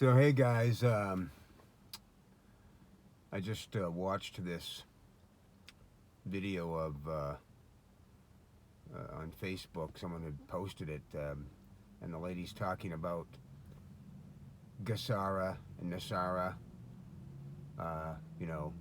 So hey guys, I just watched this video of on Facebook. Someone had posted it, and the lady's talking about Gasara and Nasara. Uh, you know,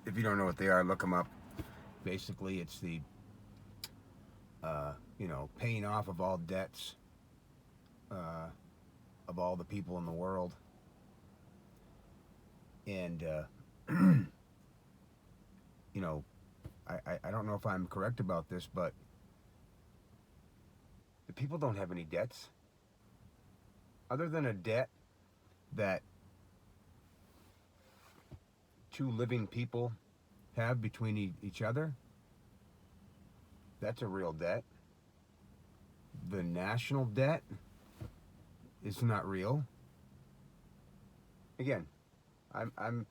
if you don't know what they are, look them up. Basically, it's the paying off of all debts of all the people in the world. And I don't know if I'm correct about this, but the people don't have any debts other than a debt that two living people have between each other. That's a real debt. The national debt is not real. Again, I'm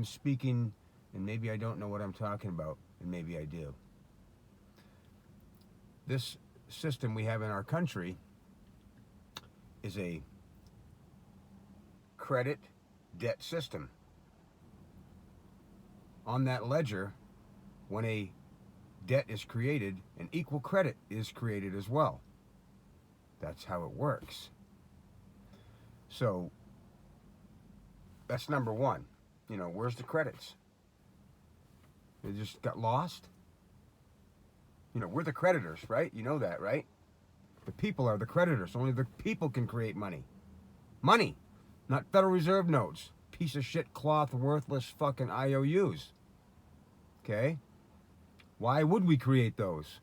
speaking, and maybe I don't know what I'm talking about, and maybe I do. This system we have in our country is a credit debt system. On that ledger, when a debt is created, an equal credit is created as well. That's how it works. So that's number one. Where's the credits? They just got lost. We're the creditors, right? You know that, right? The people are the creditors. Only the people can create money. Money, not Federal Reserve notes. Piece of shit cloth, worthless fucking IOUs. Okay? Why would we create those?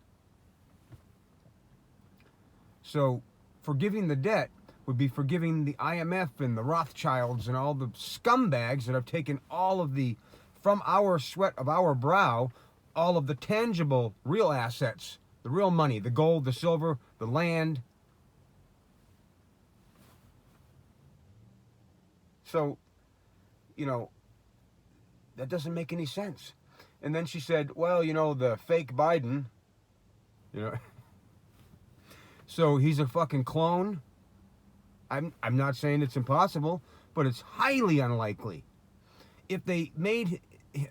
So, forgiving the debt would be forgiving the IMF and the Rothschilds and all the scumbags that have taken all of the, from our sweat of our brow, all of the tangible, real assets, the real money, the gold, the silver, the land. So, that doesn't make any sense. And then she said, well, the fake Biden, so he's a fucking clone. I'm not saying it's impossible, but it's highly unlikely. If they made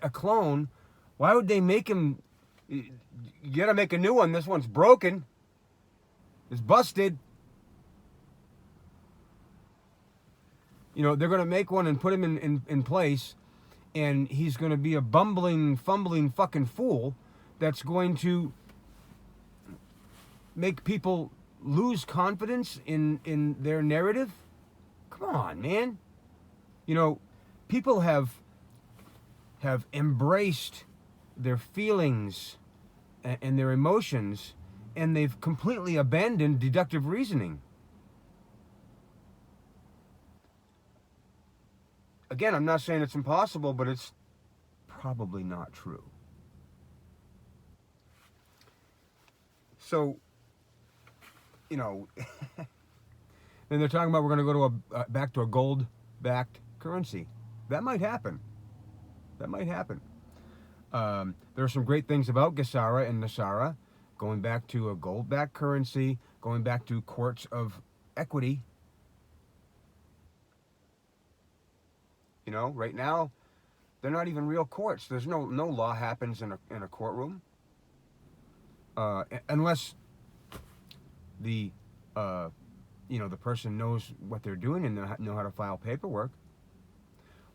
a clone, why would they make him? You gotta make a new one. This one's broken. It's busted. They're gonna make one and put him in place, and he's gonna be a bumbling, fumbling fucking fool that's going to make people lose confidence in their narrative. Come on, man. People have embraced their feelings and their emotions, and they've completely abandoned deductive reasoning. Again, I'm not saying it's impossible, but it's probably not true. So, then they're talking about we're going to go to back to a gold-backed currency. That might happen. There are some great things about Gasara and Nasara, going back to a gold-backed currency, going back to courts of equity. Right now, they're not even real courts. There's no law happens in a courtroom, unless the the person knows what they're doing and know how to file paperwork.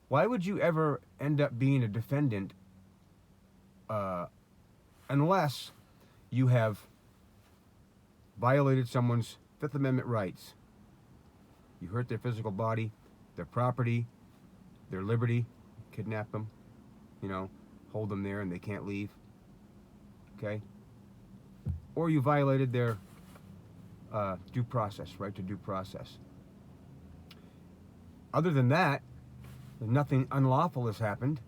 Why would you ever end up being a defendant unless you have violated someone's Fifth Amendment rights? You hurt their physical body, their property, their liberty, kidnap them, hold them there and they can't leave, okay? Or you violated their due process, right to due process. Other than that, nothing unlawful has happened.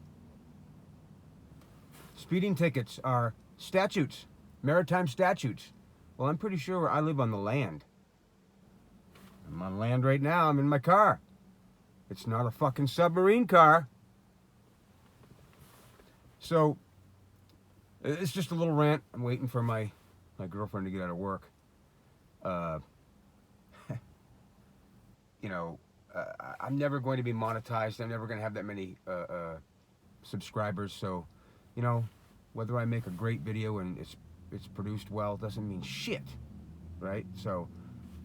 Speeding tickets are statutes, maritime statutes. Well, I'm pretty sure I live on the land. I'm on land right now. I'm in my car. It's not a fucking submarine car. So, it's just a little rant. I'm waiting for my girlfriend to get out of work. Uh, you know, I'm never going to be monetized. I'm never going to have that many subscribers. So, you know, whether I make a great video and it's produced well doesn't mean shit, right? So,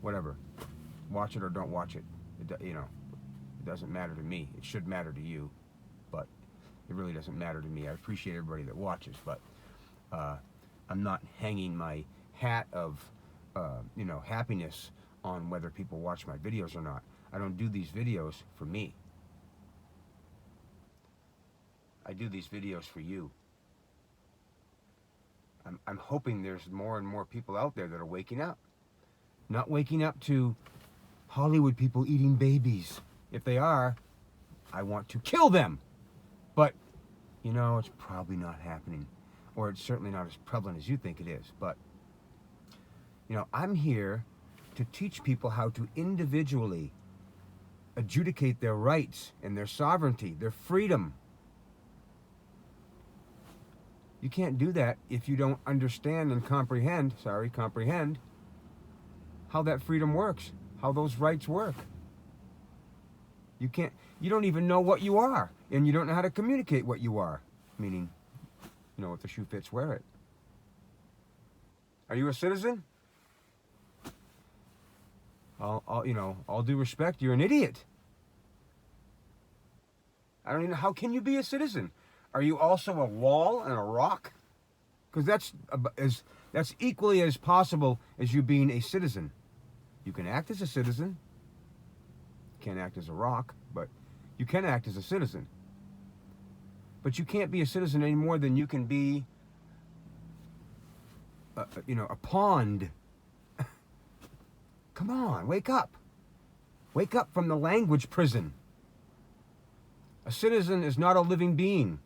whatever, watch it or don't watch it. You know, it doesn't matter to me. It should matter to you, but it really doesn't matter to me. I appreciate everybody that watches, but I'm not hanging my hat of you know, happiness on whether people watch my videos or not. I don't do these videos for me. I do these videos for you. I'm hoping there's more and more people out there that are waking up. Not waking up to Hollywood people eating babies. If they are, I want to kill them. But, you know, it's probably not happening. Or it's certainly not as prevalent as you think it is. But, you know, I'm here to teach people how to individually adjudicate their rights and their sovereignty, their freedom. You can't do that if you don't understand and comprehend how that freedom works, how those rights work. You don't even know what you are, and you don't know how to communicate what you are. Meaning, you know, if the shoe fits, wear it. Are you a citizen? You know, all due respect, you're an idiot. I don't even know, how can you be a citizen? Are you also a wall and a rock? Because that's equally as possible as you being a citizen. You can act as a citizen. Can't act as a rock, but you can act as a citizen. But you can't be a citizen any more than you can be, you know, a pond. Come on, wake up. Wake up from the language prison. A citizen is not a living being.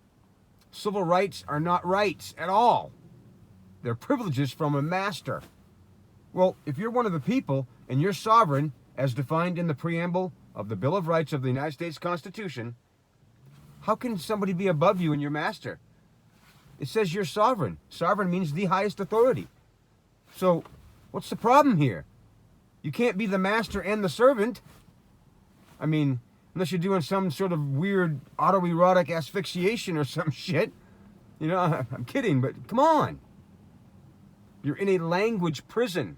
Civil rights are not rights at all. They're privileges from a master. Well, if you're one of the people and you're sovereign, as defined in the preamble of the Bill of Rights of the United States Constitution, how can somebody be above you and your master? It says you're sovereign. Sovereign means the highest authority. So, what's the problem here? You can't be the master and the servant. I mean, unless you're doing some sort of weird autoerotic asphyxiation or some shit. You know, I'm kidding, but come on. You're in a language prison.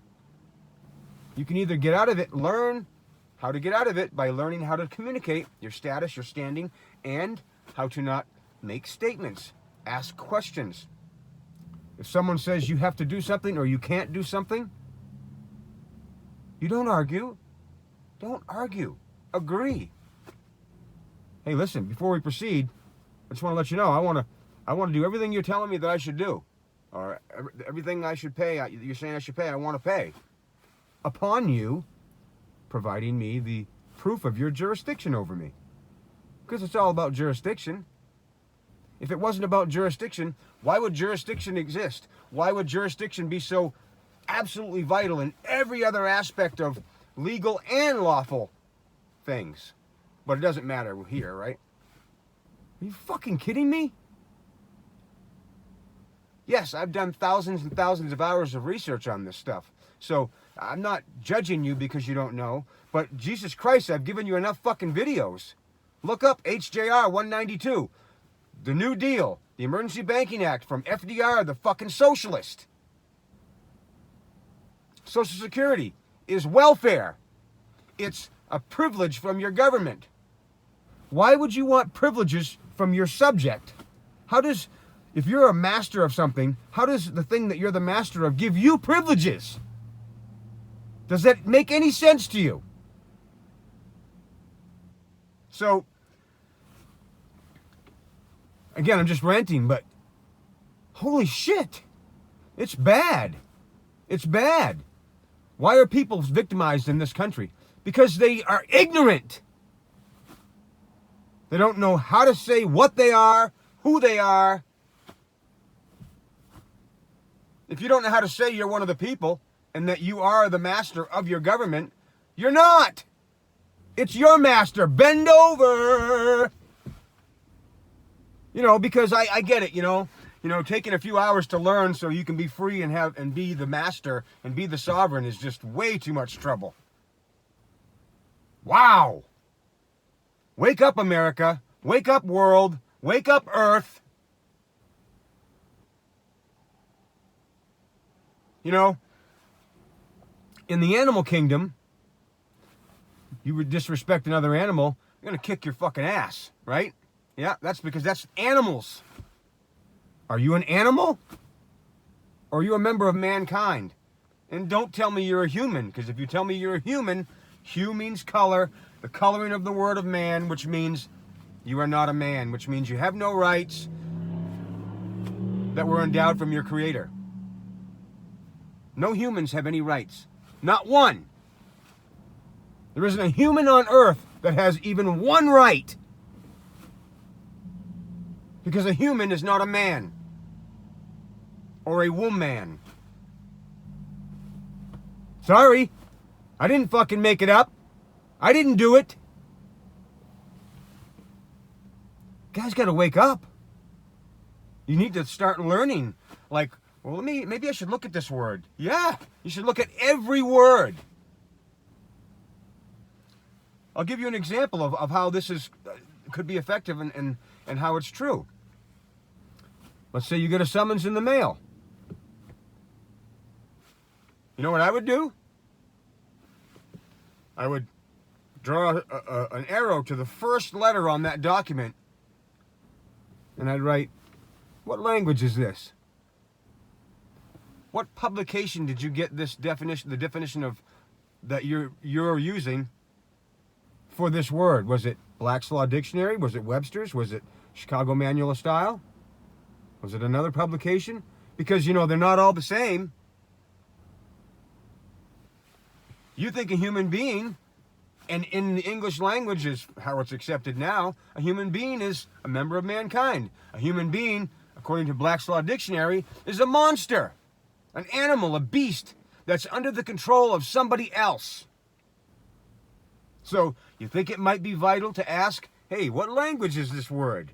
You can either get out of it, learn how to get out of it by learning how to communicate your status, your standing, and how to not make statements, ask questions. If someone says you have to do something or you can't do something, you don't argue. Don't argue. Agree. Hey, listen, before we proceed, I just want to let you know, I want to do everything you're telling me that I should do. Or everything I should pay, you're saying I should pay, I want to pay. Upon you providing me the proof of your jurisdiction over me. Because it's all about jurisdiction. If it wasn't about jurisdiction, why would jurisdiction exist? Why would jurisdiction be so absolutely vital in every other aspect of legal and lawful things? But it doesn't matter here, right? Are you fucking kidding me? Yes, I've done thousands and thousands of hours of research on this stuff. So I'm not judging you because you don't know. But Jesus Christ, I've given you enough fucking videos. Look up HJR 192. The New Deal. The Emergency Banking Act from FDR, the fucking socialist. Social Security is welfare. It's a privilege from your government. Why would you want privileges from your subject? If you're a master of something, how does the thing that you're the master of give you privileges? Does that make any sense to you? So, again, I'm just ranting, but holy shit. It's bad. It's bad. Why are people victimized in this country? Because they are ignorant. They don't know how to say what they are, who they are. If you don't know how to say you're one of the people and that you are the master of your government, you're not. It's your master. Bend over. You know, because I get it, you know. You know, taking a few hours to learn so you can be free and be the master and be the sovereign is just way too much trouble. Wow. Wake up, America. Wake up, world. Wake up, Earth. You know, in the animal kingdom, you would disrespect another animal, you're going to kick your fucking ass, right? Yeah, that's because that's animals. Are you an animal? Or are you a member of mankind? And don't tell me you're a human, because if you tell me you're a human, hue means color, the coloring of the word of man, which means you are not a man, which means you have no rights that were endowed from your creator. No humans have any rights. Not one. There isn't a human on earth that has even one right. Because a human is not a man. Or a woman. Sorry. I didn't fucking make it up. I didn't do it. Guys gotta wake up. You need to start learning. Like, well, maybe I should look at this word. Yeah, you should look at every word. I'll give you an example of how this could be effective and how it's true. Let's say you get a summons in the mail. You know what I would do? I would draw an arrow to the first letter on that document, and I'd write, what language is this? What publication did you get this definition, the definition of that you're using for this word? Was it Black's Law Dictionary? Was it Webster's? Was it Chicago Manual of Style? Was it another publication? Because, you know, they're not all the same. You think a human being, and in the English language is how it's accepted now, a human being is a member of mankind. A human being, according to Black's Law Dictionary, is a monster. An animal, a beast, that's under the control of somebody else. So, you think it might be vital to ask, hey, what language is this word?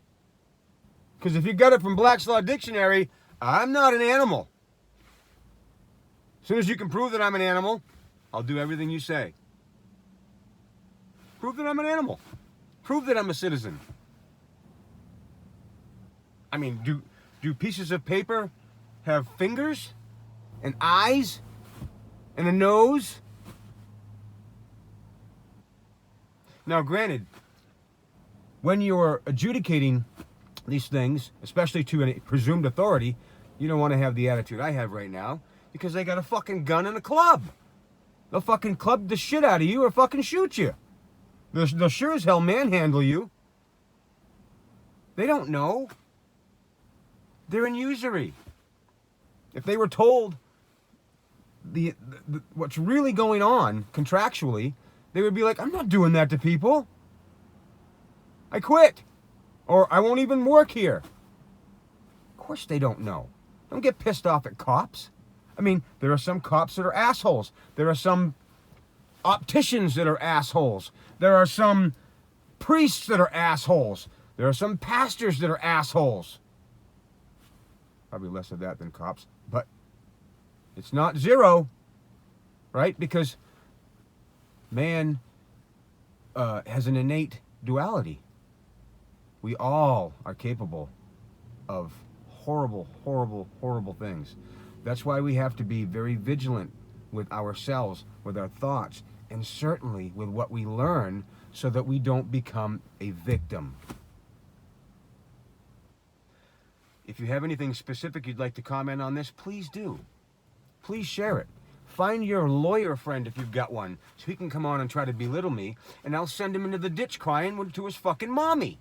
Because if you got it from Black's Law Dictionary, I'm not an animal. As soon as you can prove that I'm an animal, I'll do everything you say. Prove that I'm an animal. Prove that I'm a citizen. I mean, do pieces of paper have fingers? And eyes, and a nose. Now, granted, when you're adjudicating these things, especially to a presumed authority, you don't want to have the attitude I have right now, because they got a fucking gun and a club. They'll fucking club the shit out of you or fucking shoot you. They'll sure as hell manhandle you. They don't know. They're in usury. If they were told what's really going on contractually, they would be like, I'm not doing that to people. I quit. Or I won't even work here. Of course they don't know. Don't get pissed off at cops. I mean, there are some cops that are assholes. There are some opticians that are assholes. There are some priests that are assholes. There are some pastors that are assholes. Probably less of that than cops, but it's not zero, right? Because man has an innate duality. We all are capable of horrible, horrible, horrible things. That's why we have to be very vigilant with ourselves, with our thoughts, and certainly with what we learn so that we don't become a victim. If you have anything specific you'd like to comment on this, please do. Please share it. Find your lawyer friend if you've got one, so he can come on and try to belittle me, and I'll send him into the ditch crying to his fucking mommy.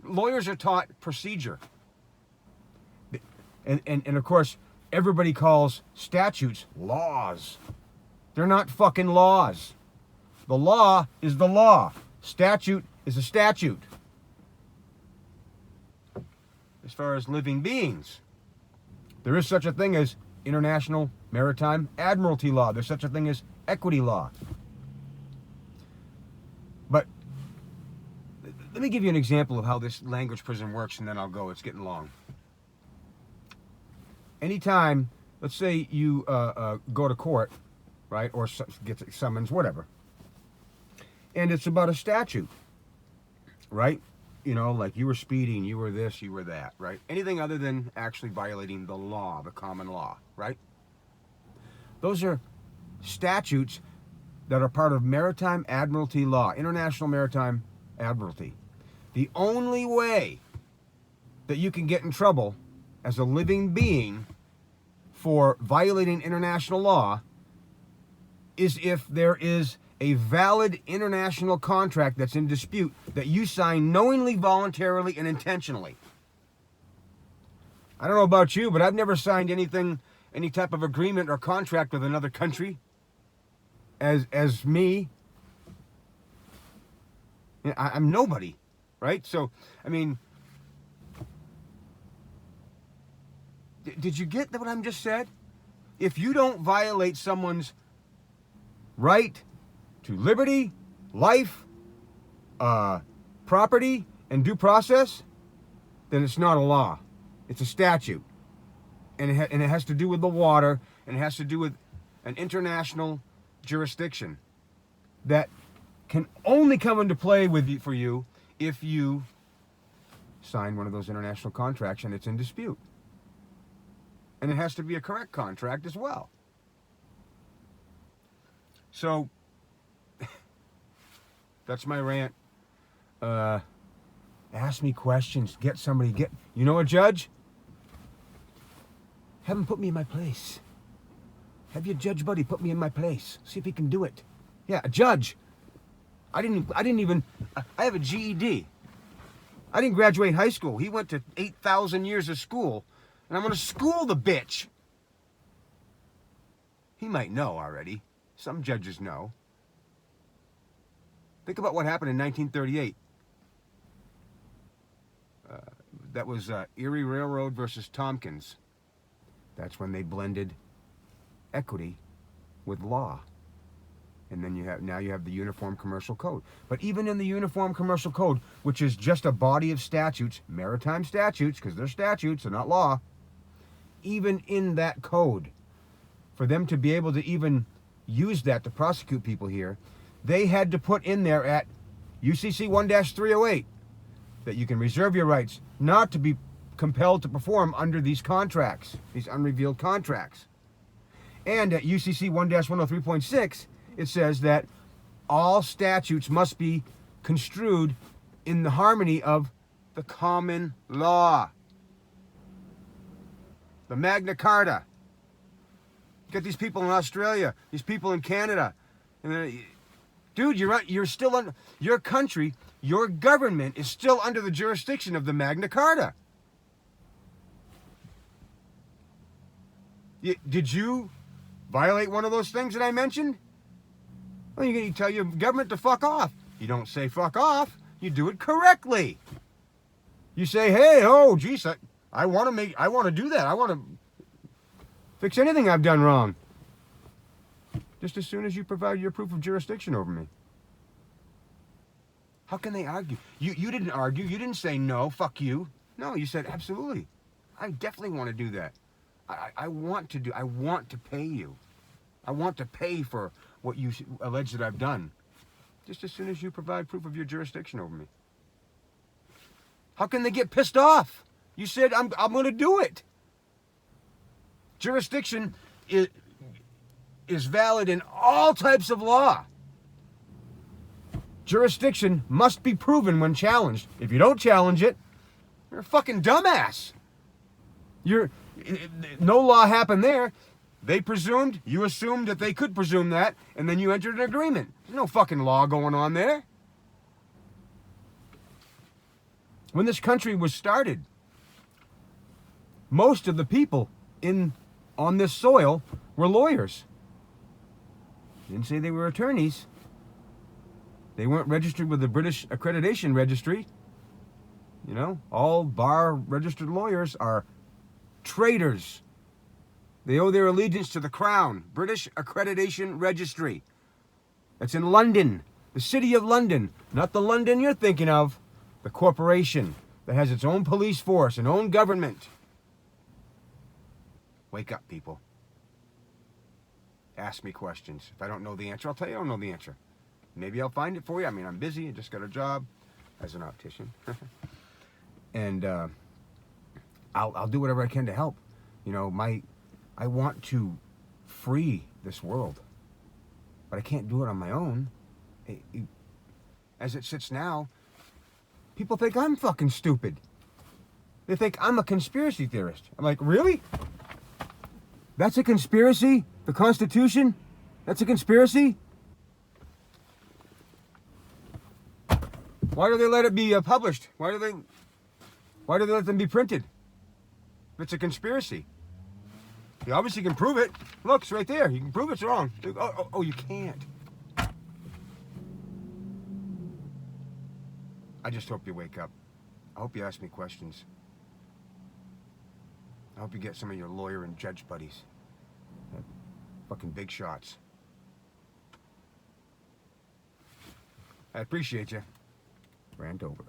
Lawyers are taught procedure. And of course, everybody calls statutes laws. They're not fucking laws. The law is the law. Statute is a statute. As far as living beings, there is such a thing as international maritime admiralty law. There's such a thing as equity law. But Let me give you an example of how this language prison works, and then I'll go. It's getting long. Anytime, let's say you go to court, right, or get summons, whatever, and it's about a statute, right? You know, like you were speeding, you were this, you were that, right? Anything other than actually violating the law, the common law, right? Those are statutes that are part of maritime admiralty law, international maritime admiralty. The only way that you can get in trouble as a living being for violating international law is if there is a valid international contract that's in dispute that you sign knowingly, voluntarily, and intentionally. I don't know about you, but I've never signed anything, any type of agreement or contract with another country as me. You know, I'm nobody, right? So, I mean, did you get what I'm just said? If you don't violate someone's right to liberty, life, property, and due process, then it's not a law. It's a statute. And it has to do with the water, and it has to do with an international jurisdiction that can only come into play for you if you sign one of those international contracts and it's in dispute. And it has to be a correct contract as well. So, that's my rant. Ask me questions. You know a judge? Have him put me in my place. Have your judge buddy put me in my place. See if he can do it. Yeah, a judge. I have a GED. I didn't graduate high school. He went to 8,000 years of school, and I'm going to school the bitch. He might know already. Some judges know. Think about what happened in 1938. That was Erie Railroad versus Tompkins. That's when they blended equity with law. And then now you have the Uniform Commercial Code. But even in the Uniform Commercial Code, which is just a body of statutes, maritime statutes, because they're statutes, they're not law, even in that code, for them to be able to even use that to prosecute people here, they had to put in there at UCC 1-308 that you can reserve your rights not to be compelled to perform under these contracts, these unrevealed contracts. And at UCC 1-103.6, it says that all statutes must be construed in the harmony of the common law. The Magna Carta. You got these people in Australia, these people in Canada. And dude, you're still under your country, your government is still under the jurisdiction of the Magna Carta. Did you violate one of those things that I mentioned? Well, you tell your government to fuck off. You don't say fuck off. You do it correctly. You say, hey, oh, geez, I want to do that. I want to fix anything I've done wrong. Just as soon as you provide your proof of jurisdiction over me. How can they argue? You didn't argue. You didn't say no, fuck you. No, you said absolutely. I definitely want to do that. I want to pay you. I want to pay for what you allege that I've done. Just as soon as you provide proof of your jurisdiction over me. How can they get pissed off? You said I'm going to do it. Jurisdiction is valid in all types of law. Jurisdiction must be proven when challenged. If you don't challenge it, you're a fucking dumbass. No law happened there. They presumed, you assumed that they could presume that, and then you entered an agreement. There's no fucking law going on there. When this country was started, most of the people on this soil were lawyers. Didn't say they were attorneys. They weren't registered with the British Accreditation Registry. You know, all bar registered lawyers are traitors. They owe their allegiance to the Crown, British Accreditation Registry. That's in London, the city of London, not the London you're thinking of. The corporation that has its own police force and own government. Wake up, people. Ask me questions. If I don't know the answer, I'll tell you I don't know the answer. Maybe I'll find it for you. I mean, I'm busy. I just got a job as an optician. And I'll do whatever I can to help. You know, I want to free this world. But I can't do it on my own. As it sits now, people think I'm fucking stupid. They think I'm a conspiracy theorist. I'm like, really? That's a conspiracy? The Constitution? That's a conspiracy? Why do they let it be published? Why do they let them be printed? If it's a conspiracy. You obviously can prove it. Look, it's right there. You can prove it's wrong. Oh, you can't. I just hope you wake up. I hope you ask me questions. I hope you get some of your lawyer and judge buddies. Fucking big shots. I appreciate you. Rant over.